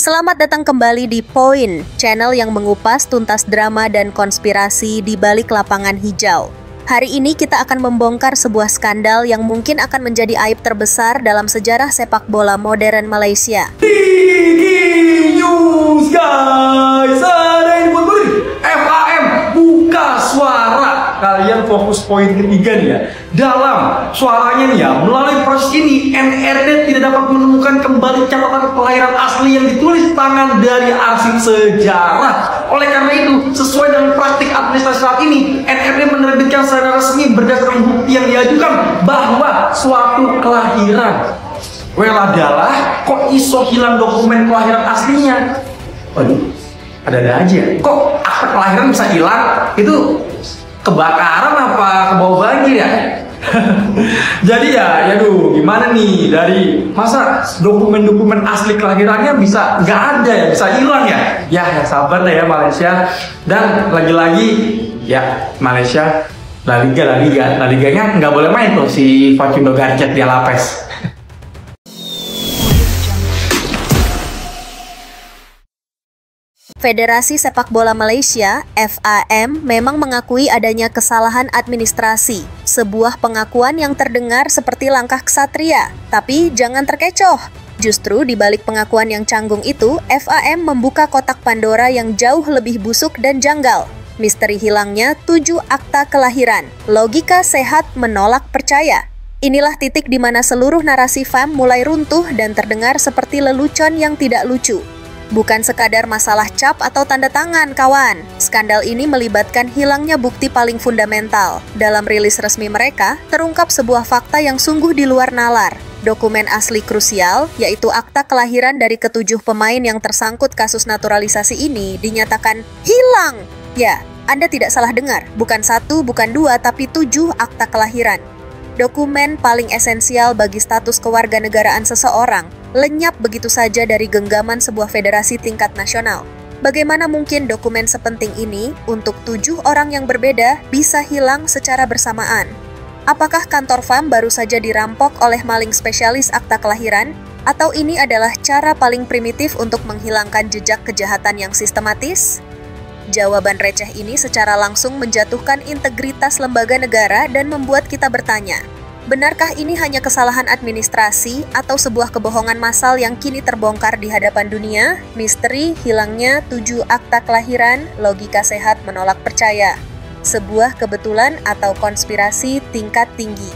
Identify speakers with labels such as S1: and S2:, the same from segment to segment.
S1: Selamat datang kembali di Poin, channel yang mengupas tuntas drama dan konspirasi di balik lapangan hijau. Hari ini kita akan membongkar sebuah skandal yang mungkin akan menjadi aib terbesar dalam sejarah sepak bola modern Malaysia.
S2: News guys, ada yang buat FAM buka suara. Kalian fokus poin ketiga nih ya. Dalam suaranya nih ya, melalui proses ini NRD tidak dapat menemukan kembali catatan kelahiran asli yang ditulis tangan dari arsip sejarah. Oleh karena itu, sesuai dengan praktik administrasi saat ini, NRD menerbitkan secara resmi berdasarkan bukti yang diajukan bahwa suatu kelahiran adalah kok iso hilang dokumen kelahiran aslinya. Waduh, ada-ada aja. Kok akta kelahiran bisa hilang? Itu kebakaran apa kebawa banjir ya? Jadi aduh, gimana nih, dari masa dokumen-dokumen asli kelahirannya bisa nggak ada ya, bisa hilang ya? Ya sabar lah ya Malaysia. Dan lagi-lagi ya Malaysia, La Liganya nggak boleh main tuh si Facundo Garcet di Lapes.
S1: Federasi Sepak Bola Malaysia (FAM) memang mengakui adanya kesalahan administrasi, sebuah pengakuan yang terdengar seperti langkah ksatria, tapi jangan terkecoh. Justru di balik pengakuan yang canggung itu, FAM membuka kotak Pandora yang jauh lebih busuk dan janggal. Misteri hilangnya 7 akta kelahiran, logika sehat menolak percaya. Inilah titik di mana seluruh narasi FAM mulai runtuh dan terdengar seperti lelucon yang tidak lucu. Bukan sekadar masalah cap atau tanda tangan, kawan. Skandal ini melibatkan hilangnya bukti paling fundamental. Dalam rilis resmi mereka, terungkap sebuah fakta yang sungguh di luar nalar. Dokumen asli krusial, yaitu akta kelahiran dari ke-7 pemain yang tersangkut kasus naturalisasi ini, dinyatakan hilang. Ya, Anda tidak salah dengar. Bukan 1, bukan 2, tapi 7 akta kelahiran. Dokumen paling esensial bagi status kewarganegaraan seseorang lenyap begitu saja dari genggaman sebuah federasi tingkat nasional. Bagaimana mungkin dokumen sepenting ini untuk 7 orang yang berbeda bisa hilang secara bersamaan? Apakah kantor FAM baru saja dirampok oleh maling spesialis akta kelahiran? Atau ini adalah cara paling primitif untuk menghilangkan jejak kejahatan yang sistematis? Jawaban receh ini secara langsung menjatuhkan integritas lembaga negara dan membuat kita bertanya, benarkah ini hanya kesalahan administrasi atau sebuah kebohongan massal yang kini terbongkar di hadapan dunia? Misteri hilangnya 7 akta kelahiran, logika sehat menolak percaya. Sebuah kebetulan atau konspirasi tingkat tinggi.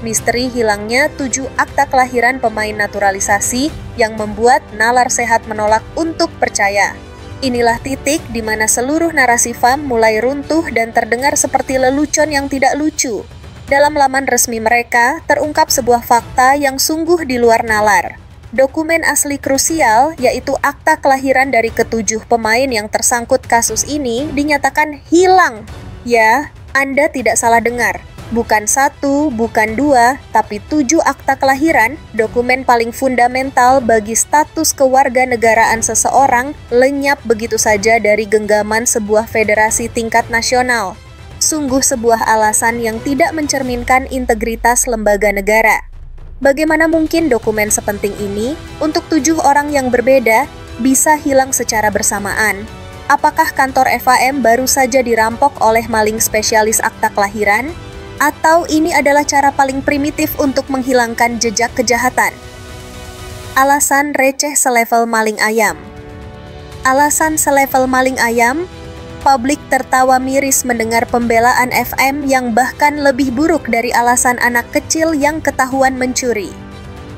S1: Misteri hilangnya 7 akta kelahiran pemain naturalisasi yang membuat nalar sehat menolak untuk percaya. Inilah titik di mana seluruh narasi FAM mulai runtuh dan terdengar seperti lelucon yang tidak lucu. Dalam laman resmi mereka, terungkap sebuah fakta yang sungguh di luar nalar. Dokumen asli krusial, yaitu akta kelahiran dari ke-7 pemain yang tersangkut kasus ini, dinyatakan hilang. Ya, Anda tidak salah dengar. Bukan 1, bukan 2, tapi 7 akta kelahiran, dokumen paling fundamental bagi status kewarganegaraan seseorang, lenyap begitu saja dari genggaman sebuah federasi tingkat nasional. Sungguh sebuah alasan yang tidak mencerminkan integritas lembaga negara. Bagaimana mungkin dokumen sepenting ini untuk 7 orang yang berbeda bisa hilang secara bersamaan? Apakah kantor FAM baru saja dirampok oleh maling spesialis akta kelahiran? Atau ini adalah cara paling primitif untuk menghilangkan jejak kejahatan? Alasan receh selevel maling ayam. Alasan selevel maling ayam? Publik tertawa miris mendengar pembelaan FM yang bahkan lebih buruk dari alasan anak kecil yang ketahuan mencuri.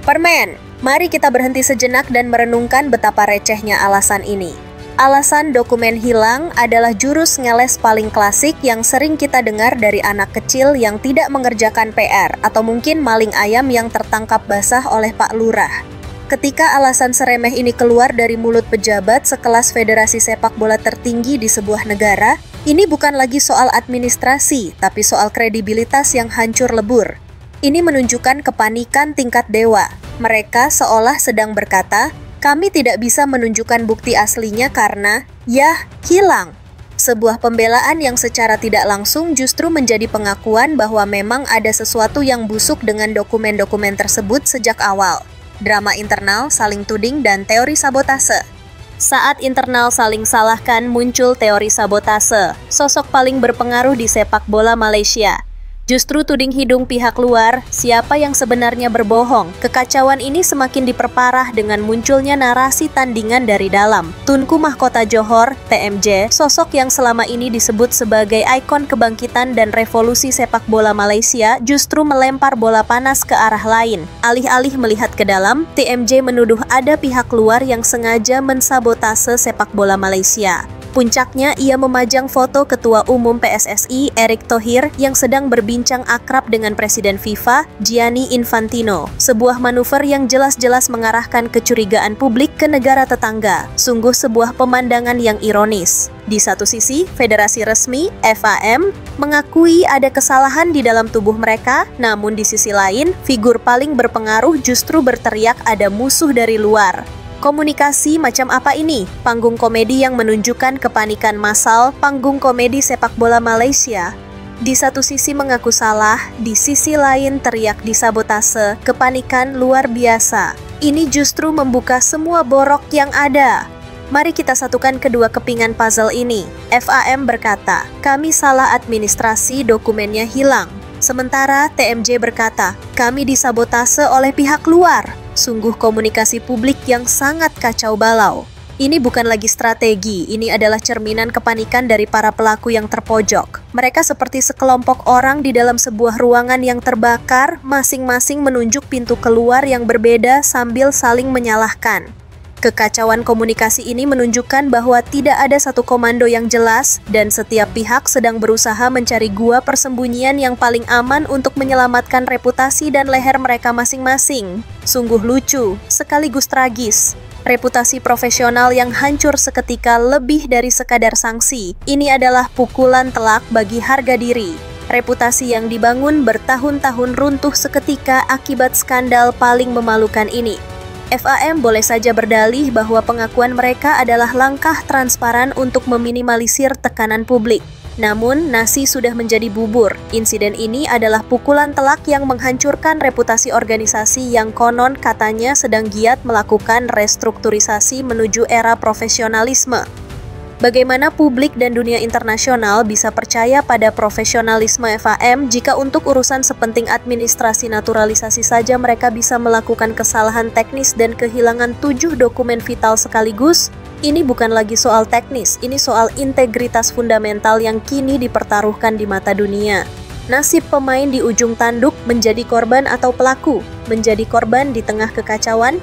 S1: Permen, mari kita berhenti sejenak dan merenungkan betapa recehnya alasan ini. Alasan dokumen hilang adalah jurus ngeles paling klasik yang sering kita dengar dari anak kecil yang tidak mengerjakan PR atau mungkin maling ayam yang tertangkap basah oleh Pak Lurah. Ketika alasan seremeh ini keluar dari mulut pejabat sekelas federasi sepak bola tertinggi di sebuah negara, ini bukan lagi soal administrasi, tapi soal kredibilitas yang hancur lebur. Ini menunjukkan kepanikan tingkat dewa. Mereka seolah sedang berkata, kami tidak bisa menunjukkan bukti aslinya karena, hilang. Sebuah pembelaan yang secara tidak langsung justru menjadi pengakuan bahwa memang ada sesuatu yang busuk dengan dokumen-dokumen tersebut sejak awal. Drama internal, saling tuding, dan teori sabotase. Saat internal saling salahkan, muncul teori sabotase, sosok paling berpengaruh di sepak bola Malaysia. Justru tuding hidung pihak luar, siapa yang sebenarnya berbohong. Kekacauan ini semakin diperparah dengan munculnya narasi tandingan dari dalam. Tunku Mahkota Johor, TMJ, sosok yang selama ini disebut sebagai ikon kebangkitan dan revolusi sepak bola Malaysia, justru melempar bola panas ke arah lain. Alih-alih melihat ke dalam, TMJ menuduh ada pihak luar yang sengaja mensabotase sepak bola Malaysia. Puncaknya, ia memajang foto Ketua Umum PSSI, Erick Thohir, yang sedang berbincang akrab dengan Presiden FIFA, Gianni Infantino. Sebuah manuver yang jelas-jelas mengarahkan kecurigaan publik ke negara tetangga. Sungguh sebuah pemandangan yang ironis. Di satu sisi, federasi resmi, FAM, mengakui ada kesalahan di dalam tubuh mereka, namun di sisi lain, figur paling berpengaruh justru berteriak ada musuh dari luar. Komunikasi macam apa ini? Panggung komedi yang menunjukkan kepanikan massal, panggung komedi sepak bola Malaysia. Di satu sisi mengaku salah, di sisi lain teriak disabotase, kepanikan luar biasa. Ini justru membuka semua borok yang ada. Mari kita satukan kedua kepingan puzzle ini. FAM berkata, kami salah administrasi, dokumennya hilang. Sementara TMJ berkata, kami disabotase oleh pihak luar. Sungguh komunikasi publik yang sangat kacau balau. Ini bukan lagi strategi, ini adalah cerminan kepanikan dari para pelaku yang terpojok. Mereka seperti sekelompok orang di dalam sebuah ruangan yang terbakar, masing-masing menunjuk pintu keluar yang berbeda sambil saling menyalahkan. Kekacauan komunikasi ini menunjukkan bahwa tidak ada satu komando yang jelas dan setiap pihak sedang berusaha mencari gua persembunyian yang paling aman untuk menyelamatkan reputasi dan leher mereka masing-masing. Sungguh lucu, sekaligus tragis. Reputasi profesional yang hancur seketika lebih dari sekadar sanksi. Ini adalah pukulan telak bagi harga diri. Reputasi yang dibangun bertahun-tahun runtuh seketika akibat skandal paling memalukan ini. FAM boleh saja berdalih bahwa pengakuan mereka adalah langkah transparan untuk meminimalisir tekanan publik. Namun, nasi sudah menjadi bubur. Insiden ini adalah pukulan telak yang menghancurkan reputasi organisasi yang konon katanya sedang giat melakukan restrukturisasi menuju era profesionalisme. Bagaimana publik dan dunia internasional bisa percaya pada profesionalisme FAM jika untuk urusan sepenting administrasi naturalisasi saja mereka bisa melakukan kesalahan teknis dan kehilangan 7 dokumen vital sekaligus? Ini bukan lagi soal teknis, ini soal integritas fundamental yang kini dipertaruhkan di mata dunia. Nasib pemain di ujung tanduk menjadi korban atau pelaku, menjadi korban di tengah kekacauan.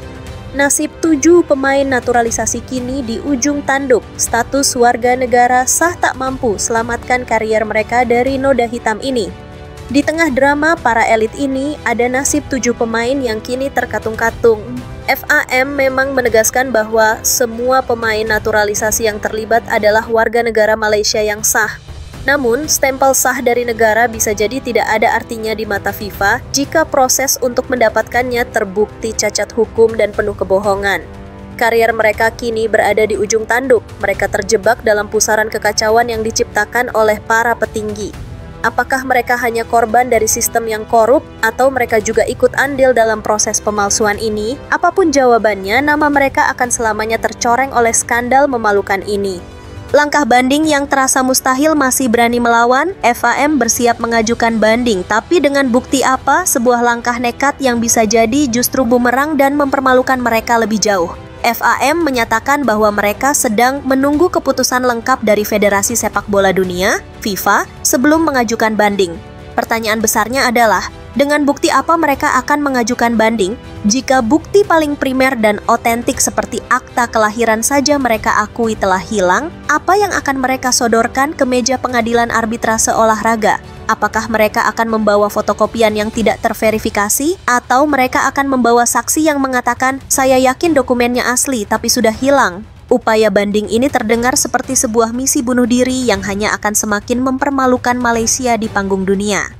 S1: Nasib 7 pemain naturalisasi kini di ujung tanduk, status warga negara sah tak mampu selamatkan karier mereka dari noda hitam ini. Di tengah drama para elit ini, ada nasib 7 pemain yang kini terkatung-katung. FAM memang menegaskan bahwa semua pemain naturalisasi yang terlibat adalah warga negara Malaysia yang sah. Namun, stempel sah dari negara bisa jadi tidak ada artinya di mata FIFA jika proses untuk mendapatkannya terbukti cacat hukum dan penuh kebohongan. Karier mereka kini berada di ujung tanduk, mereka terjebak dalam pusaran kekacauan yang diciptakan oleh para petinggi. Apakah mereka hanya korban dari sistem yang korup, atau mereka juga ikut andil dalam proses pemalsuan ini? Apapun jawabannya, nama mereka akan selamanya tercoreng oleh skandal memalukan ini. Langkah banding yang terasa mustahil masih berani melawan, FAM bersiap mengajukan banding, tapi dengan bukti apa? Sebuah langkah nekat yang bisa jadi justru bumerang dan mempermalukan mereka lebih jauh. FAM menyatakan bahwa mereka sedang menunggu keputusan lengkap dari Federasi Sepak Bola Dunia, FIFA, sebelum mengajukan banding. Pertanyaan besarnya adalah, dengan bukti apa mereka akan mengajukan banding jika bukti paling primer dan otentik seperti akta kelahiran saja mereka akui telah hilang? Apa yang akan mereka sodorkan ke meja pengadilan arbitrase olahraga? Apakah mereka akan membawa fotokopian yang tidak terverifikasi? Atau mereka akan membawa saksi yang mengatakan, saya yakin dokumennya asli tapi sudah hilang? Upaya banding ini terdengar seperti sebuah misi bunuh diri yang hanya akan semakin mempermalukan Malaysia di panggung dunia.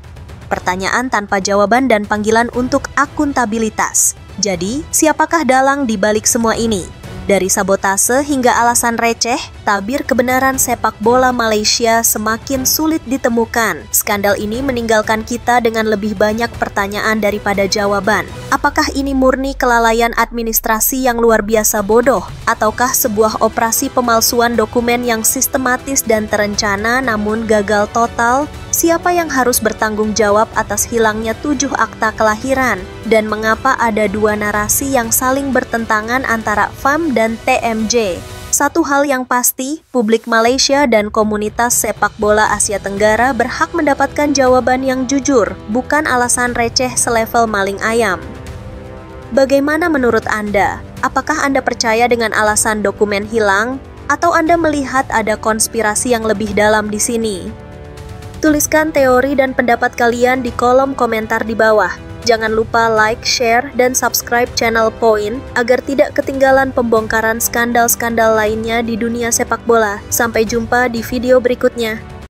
S1: Pertanyaan tanpa jawaban dan panggilan untuk akuntabilitas. Jadi, siapakah dalang di balik semua ini? Dari sabotase hingga alasan receh, tabir kebenaran sepak bola Malaysia semakin sulit ditemukan. Skandal ini meninggalkan kita dengan lebih banyak pertanyaan daripada jawaban. Apakah ini murni kelalaian administrasi yang luar biasa bodoh? Ataukah sebuah operasi pemalsuan dokumen yang sistematis dan terencana namun gagal total? Siapa yang harus bertanggung jawab atas hilangnya 7 akta kelahiran? Dan mengapa ada dua narasi yang saling bertentangan antara FAM dan TMJ? Satu hal yang pasti, publik Malaysia dan komunitas sepak bola Asia Tenggara berhak mendapatkan jawaban yang jujur, bukan alasan receh selevel maling ayam. Bagaimana menurut Anda? Apakah Anda percaya dengan alasan dokumen hilang? Atau Anda melihat ada konspirasi yang lebih dalam di sini? Tuliskan teori dan pendapat kalian di kolom komentar di bawah. Jangan lupa like, share, dan subscribe channel Point agar tidak ketinggalan pembongkaran skandal-skandal lainnya di dunia sepak bola. Sampai jumpa di video berikutnya.